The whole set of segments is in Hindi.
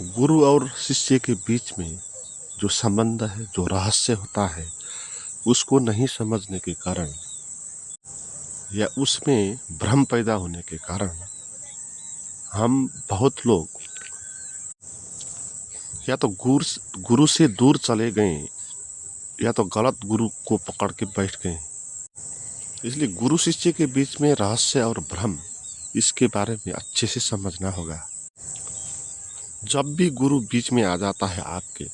गुरु और शिष्य के बीच में जो संबंध है, जो रहस्य होता है, उसको नहीं समझने के कारण या उसमें भ्रम पैदा होने के कारण हम बहुत लोग या तो गुरु से दूर चले गए या तो गलत गुरु को पकड़ के बैठ गए। इसलिए गुरु शिष्य के बीच में रहस्य और भ्रम, इसके बारे में अच्छे से समझना होगा। जब भी गुरु बीच में आ जाता है आपके,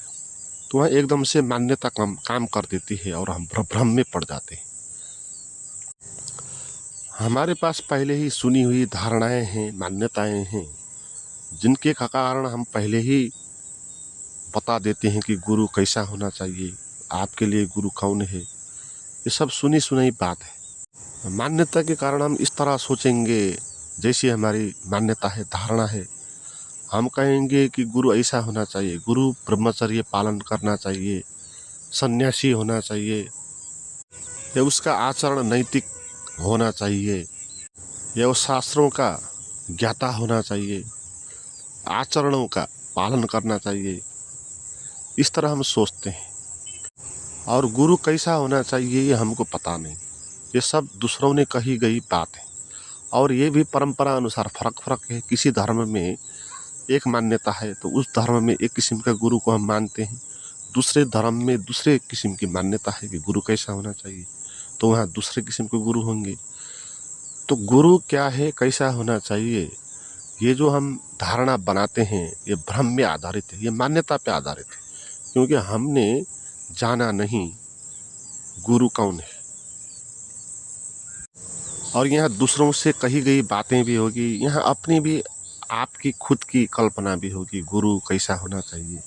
तो वह एकदम से मान्यता काम कर देती है और हम भ्रम में पड़ जाते हैं। हमारे पास पहले ही सुनी हुई धारणाएं हैं, मान्यताएं हैं, जिनके कारण हम पहले ही बता देते हैं कि गुरु कैसा होना चाहिए, आपके लिए गुरु कौन है। ये सब सुनी सुनाई बात है। मान्यता के कारण हम इस तरह सोचेंगे, जैसी हमारी मान्यता है, धारणा है। हम कहेंगे कि गुरु ऐसा होना चाहिए, गुरु ब्रह्मचर्य पालन करना चाहिए, सन्यासी होना चाहिए, या उसका आचरण नैतिक होना चाहिए, या वो शास्त्रों का ज्ञाता होना चाहिए, आचरणों का पालन करना चाहिए। इस तरह हम सोचते हैं। और गुरु कैसा होना चाहिए ये हमको पता नहीं। ये सब दूसरों ने कही गई बात है, और ये भी परंपरा अनुसार फर्क है। किसी धर्म में एक मान्यता है तो उस धर्म में एक किस्म का गुरु को हम मानते हैं, दूसरे धर्म में दूसरे किस्म की मान्यता है कि गुरु कैसा होना चाहिए, तो वहाँ दूसरे किस्म के गुरु होंगे। तो गुरु क्या है, कैसा होना चाहिए, ये जो हम धारणा बनाते हैं, ये भ्रम में आधारित है, ये मान्यता पे आधारित है। क्योंकि हमने जाना नहीं गुरु कौन है। और यहाँ दूसरों से कही गई बातें भी होगी, यहाँ अपनी भी, आपकी खुद की कल्पना भी होगी। गुरु कैसा होना चाहिए,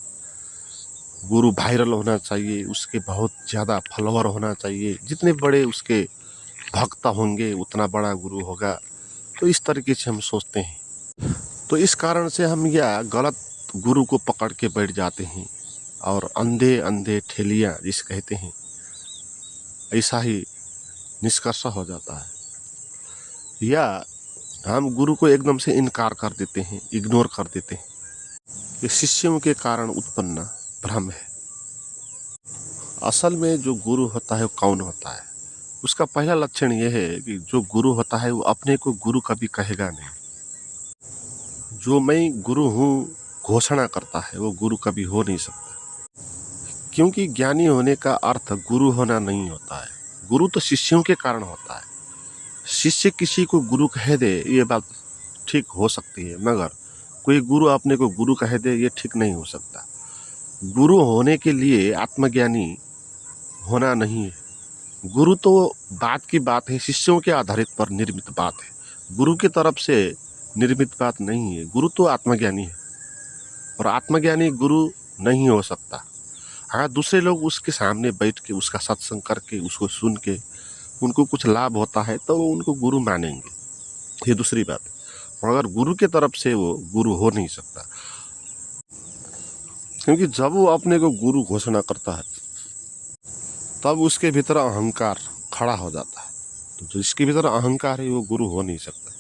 गुरु वायरल होना चाहिए, उसके बहुत ज़्यादा फॉलोअर होना चाहिए, जितने बड़े उसके भक्त होंगे उतना बड़ा गुरु होगा। तो इस तरीके से हम सोचते हैं। तो इस कारण से हम यह गलत गुरु को पकड़ के बैठ जाते हैं और अंधे अंधे ठेलियाँ जिसे कहते हैं, ऐसा ही निष्कर्ष हो जाता है। या हम गुरु को एकदम से इनकार कर देते हैं, इग्नोर कर देते हैं। ये शिष्यों के कारण उत्पन्न भ्रम है। असल में जो गुरु होता है वो कौन होता है, उसका पहला लक्षण यह है कि जो गुरु होता है वो अपने को गुरु कभी कहेगा नहीं। जो मैं गुरु हूँ घोषणा करता है वो गुरु कभी हो नहीं सकता। क्योंकि ज्ञानी होने का अर्थ गुरु होना नहीं होता है। गुरु तो शिष्यों के कारण होता है। शिष्य किसी को गुरु कह दे ये बात ठीक हो सकती है, मगर कोई गुरु अपने को गुरु कह दे ये ठीक नहीं हो सकता। गुरु होने के लिए आत्मज्ञानी होना नहीं है। गुरु तो बात की बात है, शिष्यों के आधारित पर निर्मित बात है, गुरु की तरफ से निर्मित बात नहीं है। गुरु तो आत्मज्ञानी है और आत्मज्ञानी गुरु नहीं हो सकता। हाँ, दूसरे लोग उसके सामने बैठ के उसका सत्संग करके उसको सुन के उनको कुछ लाभ होता है तो वो उनको गुरु मानेंगे, ये दूसरी बात है। मगर गुरु के तरफ से वो गुरु हो नहीं सकता। क्योंकि जब वो अपने को गुरु घोषणा करता है तब उसके भीतर अहंकार खड़ा हो जाता है। तो जिसके भीतर अहंकार है वो गुरु हो नहीं सकता।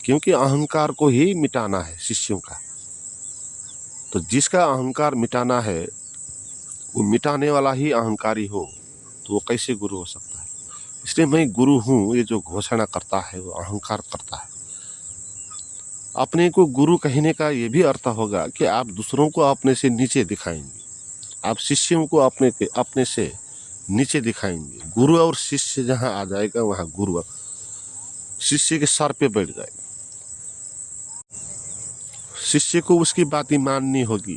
क्योंकि अहंकार को ही मिटाना है शिष्यों का। तो जिसका अहंकार मिटाना है वो मिटाने वाला ही अहंकारी हो, तो वो कैसे गुरु हो सकता है। इसलिए मैं गुरु हूँ ये जो घोषणा करता है वो अहंकार करता है। अपने को गुरु कहने का ये भी अर्थ होगा कि आप दूसरों को अपने से नीचे दिखाएंगे, आप शिष्यों को अपने से नीचे दिखाएंगे। गुरु और शिष्य जहाँ आ जाएगा वहाँ गुरु शिष्य के सर पे बैठ जाएगा। शिष्य को उसकी बातें माननी होगी,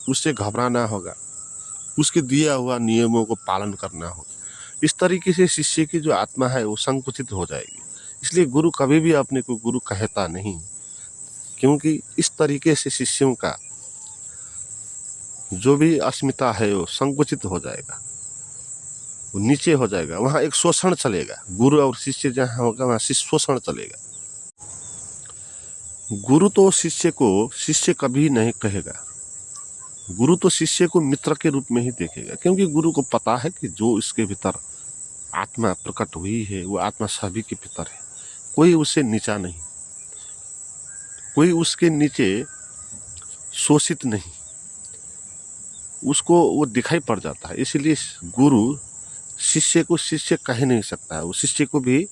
उससे घबराना होगा, उसके दिया हुआ नियमों को पालन करना होगा। इस तरीके से शिष्य की जो आत्मा है वो संकुचित हो जाएगी। इसलिए गुरु कभी भी अपने को गुरु कहता नहीं, क्योंकि इस तरीके से शिष्यों का जो भी अस्मिता है वो संकुचित हो जाएगा, वो नीचे हो जाएगा। वहाँ एक शोषण चलेगा। गुरु और शिष्य जहाँ होगा वहाँ शोषण चलेगा। गुरु तो शिष्य को शिष्य कभी नहीं कहेगा। गुरु तो शिष्य को मित्र के रूप में ही देखेगा, क्योंकि गुरु को पता है कि जो इसके भीतर आत्मा प्रकट हुई है वो आत्मा सभी के भीतर है। कोई उससे नीचा नहीं, कोई उसके नीचे शोषित नहीं, उसको वो दिखाई पड़ जाता है। इसलिए गुरु शिष्य को शिष्य कह नहीं सकता है, वो शिष्य को भी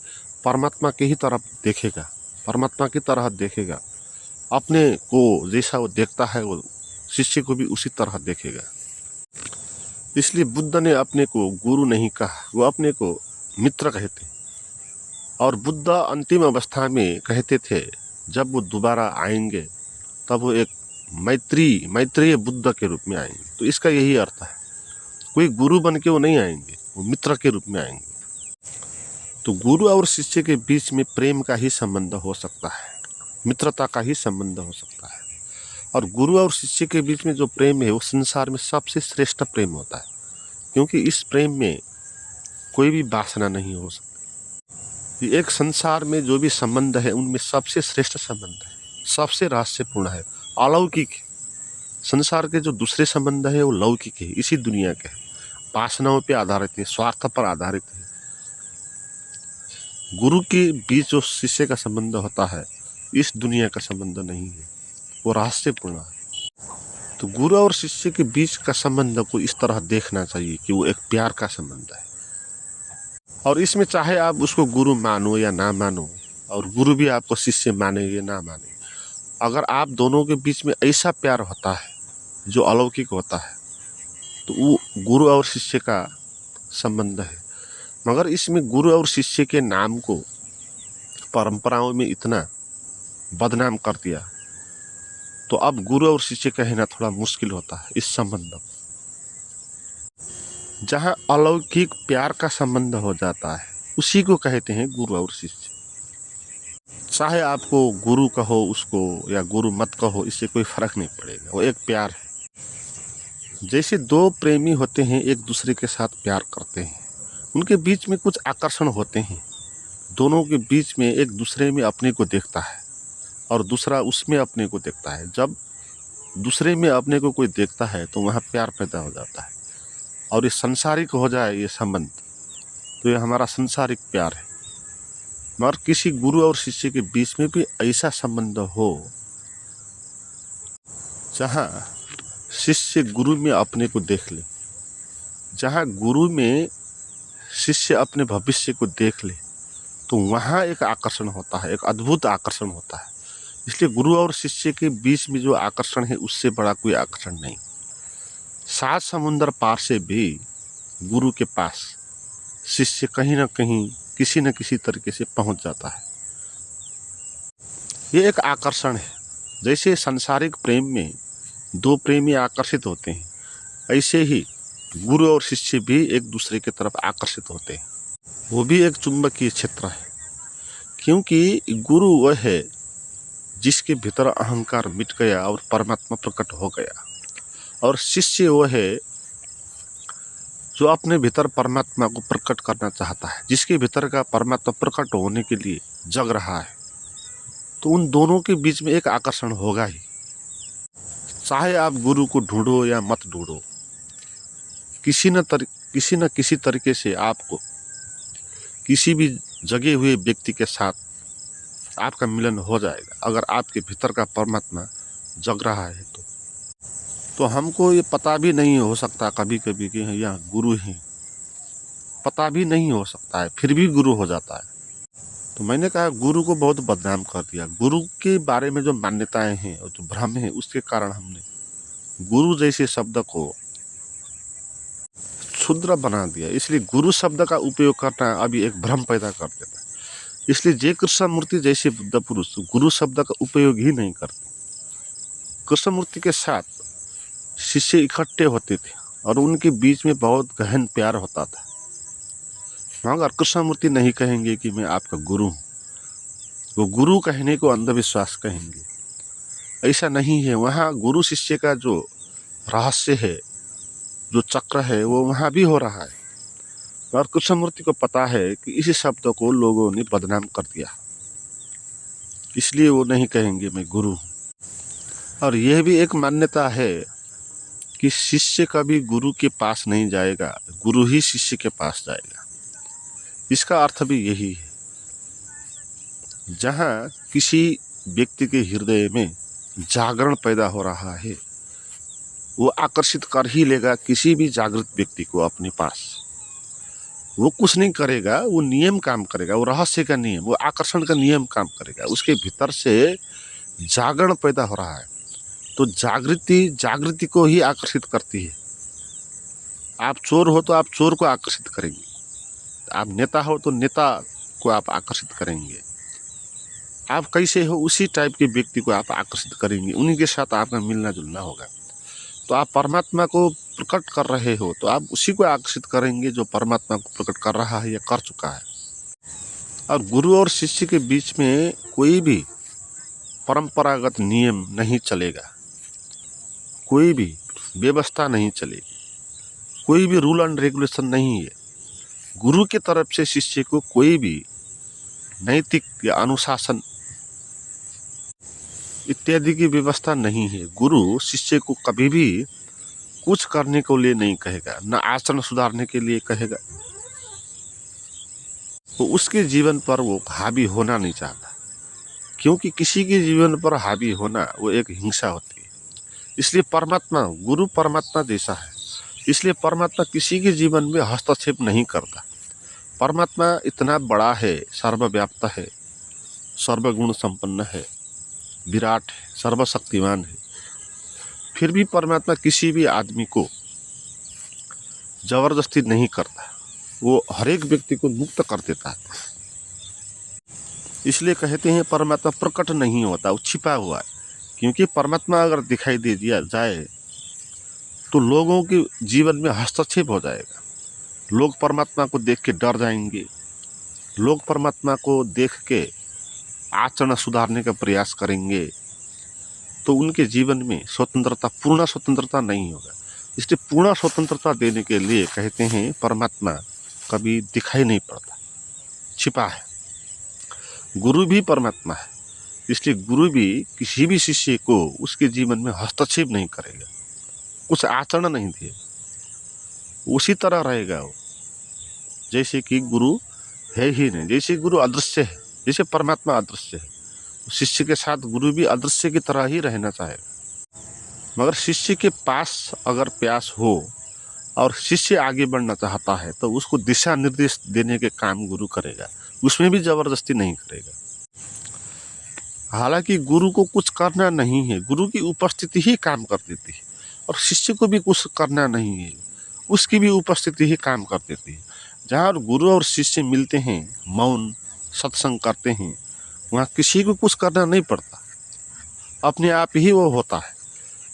परमात्मा के ही तरफ देखेगा, परमात्मा की तरह देखेगा। अपने को जैसा वो देखता है वो शिष्य को भी उसी तरह देखेगा। इसलिए बुद्ध ने अपने को गुरु नहीं कहा, वो अपने को मित्र कहते। और बुद्ध अंतिम अवस्था में कहते थे जब वो दोबारा आएंगे तब वो एक मैत्रेय बुद्ध के रूप में आएंगे। तो इसका यही अर्थ है, कोई गुरु बन के वो नहीं आएंगे, वो मित्र के रूप में आएंगे। तो गुरु और शिष्य के बीच में प्रेम का ही संबंध हो सकता है, मित्रता का ही संबंध हो सकता है। और गुरु और शिष्य के बीच में जो प्रेम है वो संसार में सबसे श्रेष्ठ प्रेम होता है, क्योंकि इस प्रेम में कोई भी वासना नहीं हो सकती। एक संसार में जो भी संबंध है उनमें सबसे श्रेष्ठ संबंध है, सबसे रहस्यपूर्ण है, अलौकिक। संसार के जो दूसरे संबंध है वो लौकिक है, इसी दुनिया के है, वासनाओं पे आधारित है, स्वार्थ पर आधारित है। गुरु के बीच जो शिष्य का संबंध होता है इस दुनिया का संबंध नहीं है, वो रहस्यपूर्ण है। तो गुरु और शिष्य के बीच का संबंध को इस तरह देखना चाहिए कि वो एक प्यार का संबंध है। और इसमें चाहे आप उसको गुरु मानो या ना मानो, और गुरु भी आपको शिष्य माने या ना माने, अगर आप दोनों के बीच में ऐसा प्यार होता है जो अलौकिक होता है तो वो गुरु और शिष्य का संबंध है। मगर इसमें गुरु और शिष्य के नाम को परंपराओं में इतना बदनाम कर दिया तो अब गुरु और शिष्य कहना थोड़ा मुश्किल होता है। इस संबंध में जहाँ अलौकिक प्यार का संबंध हो जाता है उसी को कहते हैं गुरु और शिष्य। चाहे आपको गुरु कहो उसको या गुरु मत कहो, इससे कोई फर्क नहीं पड़ेगा, वो एक प्यार है। जैसे दो प्रेमी होते हैं, एक दूसरे के साथ प्यार करते हैं, उनके बीच में कुछ आकर्षण होते हैं, दोनों के बीच में एक दूसरे में अपने को देखता है और दूसरा उसमें अपने को देखता है। जब दूसरे में अपने को कोई देखता है तो वहाँ प्यार पैदा हो जाता है, और ये संसारिक हो जाए ये संबंध तो ये हमारा संसारिक प्यार है। मगर किसी गुरु और शिष्य के बीच में भी ऐसा संबंध हो जहाँ शिष्य गुरु में अपने को देख ले, जहाँ गुरु में शिष्य अपने भविष्य को देख ले, तो वहाँ एक आकर्षण होता है, एक अद्भुत आकर्षण होता है। इसलिए गुरु और शिष्य के बीच में जो आकर्षण है उससे बड़ा कोई आकर्षण नहीं। 7 समुंदर पार से भी गुरु के पास शिष्य कहीं ना कहीं किसी न किसी तरीके से पहुंच जाता है। ये एक आकर्षण है। जैसे सांसारिक प्रेम में दो प्रेमी आकर्षित होते हैं, ऐसे ही गुरु और शिष्य भी एक दूसरे की तरफ आकर्षित होते हैं। वो भी एक चुंबकीय क्षेत्र है, क्योंकि गुरु वह है जिसके भीतर अहंकार मिट गया और परमात्मा प्रकट हो गया, और शिष्य वह है जो अपने भीतर परमात्मा को प्रकट करना चाहता है, जिसके भीतर का परमात्मा प्रकट होने के लिए जग रहा है। तो उन दोनों के बीच में एक आकर्षण होगा ही। चाहे आप गुरु को ढूंढो या मत ढूंढो, किसी न किसी तरीके से आपको किसी भी जगे हुए व्यक्ति के साथ आपका मिलन हो जाएगा, अगर आपके भीतर का परमात्मा जग रहा है तो हमको ये पता भी नहीं हो सकता कभी कभी कि यह गुरु हैं, पता भी नहीं हो सकता है, फिर भी गुरु हो जाता है। तो मैंने कहा गुरु को बहुत बदनाम कर दिया। गुरु के बारे में जो मान्यताएं हैं और जो भ्रम है उसके कारण हमने गुरु जैसे शब्द को क्षुद्र बना दिया। इसलिए गुरु शब्द का उपयोग करना अभी एक भ्रम पैदा कर देता है। इसलिए जय कृष्णमूर्ति जैसे बुद्ध पुरुष गुरु शब्द का उपयोग ही नहीं करते। कृष्णमूर्ति के साथ शिष्य इकट्ठे होते थे और उनके बीच में बहुत गहन प्यार होता था, मगर कृष्णमूर्ति नहीं कहेंगे कि मैं आपका गुरु हूँ। वो गुरु कहने को अंधविश्वास कहेंगे, ऐसा नहीं है। वहाँ गुरु शिष्य का जो रहस्य है, जो चक्र है, वो वहाँ भी हो रहा है, और कृष्णमूर्ति को पता है कि इसी शब्द को लोगों ने बदनाम कर दिया, इसलिए वो नहीं कहेंगे मैं गुरु हूँ। और यह भी एक मान्यता है कि शिष्य कभी गुरु के पास नहीं जाएगा, गुरु ही शिष्य के पास जाएगा। इसका अर्थ भी यही है, जहाँ किसी व्यक्ति के हृदय में जागरण पैदा हो रहा है, वो आकर्षित कर ही लेगा किसी भी जागृत व्यक्ति को अपने पास। वो कुछ नहीं करेगा, वो नियम काम करेगा, वो रहस्य का नियम, वो आकर्षण का नियम काम करेगा। उसके भीतर से जागरण पैदा हो रहा है, तो जागृति को ही आकर्षित करती है। आप चोर हो तो आप चोर को आकर्षित करेंगे, आप नेता हो तो नेता को आप आकर्षित करेंगे, आप कैसे हो उसी टाइप के व्यक्ति को आप आकर्षित करेंगे, उन्हीं के साथ आपका मिलना जुलना होगा। तो आप परमात्मा को प्रकट कर रहे हो तो आप उसी को आकर्षित करेंगे जो परमात्मा को प्रकट कर रहा है या कर चुका है। और गुरु और शिष्य के बीच में कोई भी परंपरागत नियम नहीं चलेगा, कोई भी व्यवस्था नहीं चलेगी, कोई भी रूल एंड रेगुलेशन नहीं है। गुरु की तरफ से शिष्य को कोई भी नैतिक या अनुशासन इत्यादि की व्यवस्था नहीं है। गुरु शिष्य को कभी भी कुछ करने को लिए नहीं कहेगा, न आचरण सुधारने के लिए कहेगा। वो उसके जीवन पर वो हावी होना नहीं चाहता, क्योंकि किसी के जीवन पर हावी होना वो एक हिंसा होती है। इसलिए परमात्मा, गुरु परमात्मा जैसा है, इसलिए परमात्मा किसी के जीवन में हस्तक्षेप नहीं करता। परमात्मा इतना बड़ा है, सर्वव्याप्त है, सर्वगुण संपन्न है, विराट है, सर्वशक्तिमान है। फिर भी परमात्मा किसी भी आदमी को जबरदस्ती नहीं करता, वो हर एक व्यक्ति को मुक्त कर देता है। इसलिए कहते हैं परमात्मा प्रकट नहीं होता, वो छिपा हुआ है। क्योंकि परमात्मा अगर दिखाई दे दिया जाए तो लोगों के जीवन में हस्तक्षेप हो जाएगा। लोग परमात्मा को देख के डर जाएंगे, लोग परमात्मा को देख के आचरण सुधारने का प्रयास करेंगे, तो उनके जीवन में स्वतंत्रता, पूर्ण स्वतंत्रता नहीं होगा। इसलिए पूर्ण स्वतंत्रता देने के लिए कहते हैं परमात्मा कभी दिखाई नहीं पड़ता, छिपा है। गुरु भी परमात्मा है, इसलिए गुरु भी किसी भी शिष्य को उसके जीवन में हस्तक्षेप नहीं करेगा, कुछ आचरण नहीं देगा, उसी तरह रहेगा वो जैसे कि गुरु है ही नहीं। जैसे गुरु अदृश्य है, जैसे परमात्मा अदृश्य है, शिष्य के साथ गुरु भी अदृश्य की तरह ही रहना चाहेगा। मगर शिष्य के पास अगर प्यास हो और शिष्य आगे बढ़ना चाहता है तो उसको दिशा निर्देश देने के काम गुरु करेगा, उसमें भी जबरदस्ती नहीं करेगा। हालांकि गुरु को कुछ करना नहीं है, गुरु की उपस्थिति ही काम कर देती है, और शिष्य को भी कुछ करना नहीं है, उसकी भी उपस्थिति ही काम कर देती है। जहाँ गुरु और शिष्य मिलते हैं, मौन सत्संग करते हैं, वहाँ किसी को कुछ करना नहीं पड़ता, अपने आप ही वो होता है।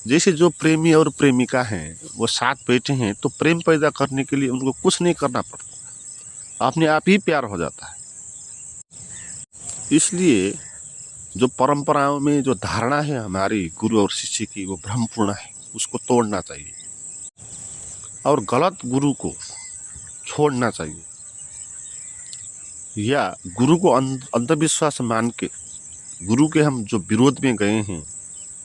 जैसे जो प्रेमी और प्रेमिका हैं वो साथ बैठे हैं तो प्रेम पैदा करने के लिए उनको कुछ नहीं करना पड़ता, अपने आप ही प्यार हो जाता है। इसलिए जो परंपराओं में जो धारणा है हमारी गुरु और शिष्य की, वो भ्रमपूर्ण है, उसको तोड़ना चाहिए और गलत गुरु को छोड़ना चाहिए, या गुरु को अंधविश्वास मान के गुरु के हम जो विरोध में गए हैं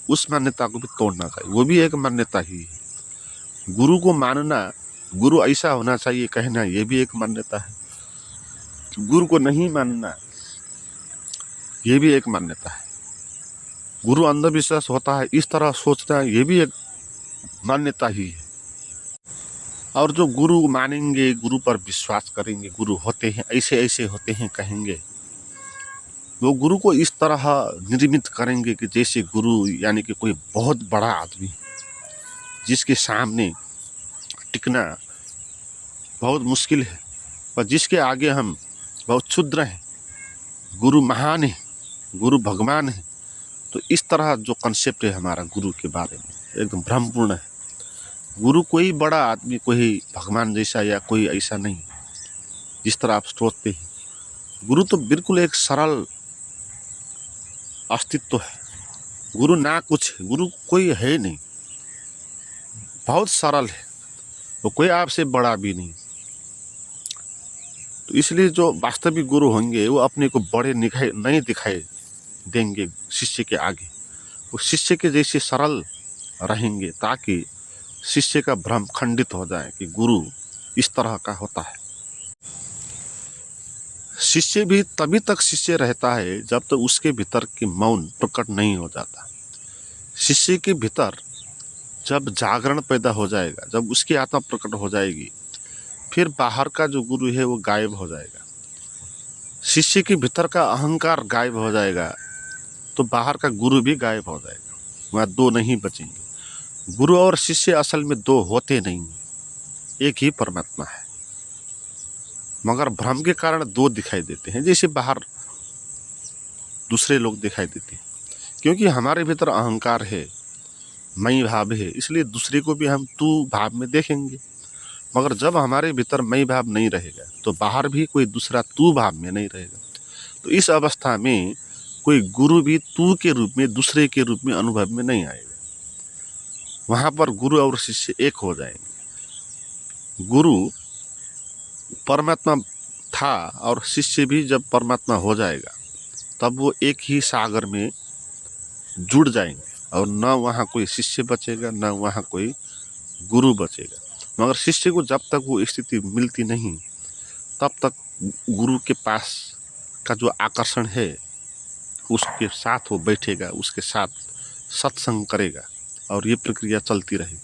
उस मान्यता को भी तोड़ना चाहिए। वो भी एक मान्यता ही है। गुरु को मानना, गुरु ऐसा होना चाहिए कहना, ये भी एक मान्यता है। गुरु को नहीं मानना, ये भी एक मान्यता है। गुरु अंधविश्वास होता है, इस तरह सोचना, ये भी एक मान्यता ही है। और जो गुरु मानेंगे, गुरु पर विश्वास करेंगे, गुरु होते हैं ऐसे ऐसे होते हैं कहेंगे, वो गुरु को इस तरह निर्मित करेंगे कि जैसे गुरु यानी कि कोई बहुत बड़ा आदमी जिसके सामने टिकना बहुत मुश्किल है और जिसके आगे हम बहुत क्षुद्र हैं, गुरु महान है, गुरु भगवान है। तो इस तरह जो कंसेप्ट है हमारा गुरु के बारे में एकदम भ्रमपूर्ण है। गुरु कोई बड़ा आदमी, कोई भगवान जैसा या कोई ऐसा नहीं जिस तरह आप सोचते हैं। गुरु तो बिल्कुल एक सरल अस्तित्व है। गुरु ना कुछ, गुरु कोई है नहीं, बहुत सरल है, वो कोई आपसे बड़ा भी नहीं। तो इसलिए जो वास्तविक गुरु होंगे वो अपने को बड़े नहीं दिखाई देंगे शिष्य के आगे, वो शिष्य के जैसे सरल रहेंगे ताकि शिष्य का भ्रम खंडित हो जाए कि गुरु इस तरह का होता है। शिष्य भी तभी तक शिष्य रहता है जब तक उसके भीतर के मौन प्रकट नहीं हो जाता। शिष्य के भीतर जब जागरण पैदा हो जाएगा, जब उसकी आत्मा प्रकट हो जाएगी, फिर बाहर का जो गुरु है वो गायब हो जाएगा। शिष्य के भीतर का अहंकार गायब हो जाएगा तो बाहर का गुरु भी गायब हो जाएगा, वहाँ दो नहीं बचेंगे। गुरु और शिष्य असल में दो होते नहीं, एक ही परमात्मा है, मगर भ्रम के कारण दो दिखाई देते हैं, जैसे बाहर दूसरे लोग दिखाई देते हैं। क्योंकि हमारे भीतर अहंकार है, मैं भाव है, इसलिए दूसरे को भी हम तू भाव में देखेंगे। मगर जब हमारे भीतर मैं भाव नहीं रहेगा तो बाहर भी कोई दूसरा तू भाव में नहीं रहेगा। तो इस अवस्था में कोई गुरु भी तू के रूप में, दूसरे के रूप में अनुभव में नहीं आएगा। वहाँ पर गुरु और शिष्य एक हो जाएंगे। गुरु परमात्मा था और शिष्य भी जब परमात्मा हो जाएगा तब वो एक ही सागर में जुड़ जाएंगे और न वहाँ कोई शिष्य बचेगा, न वहाँ कोई गुरु बचेगा। मगर शिष्य को जब तक वो स्थिति मिलती नहीं तब तक गुरु के पास का जो आकर्षण है उसके साथ वो बैठेगा, उसके साथ सत्संग करेगा और ये प्रक्रिया चलती रहेगी।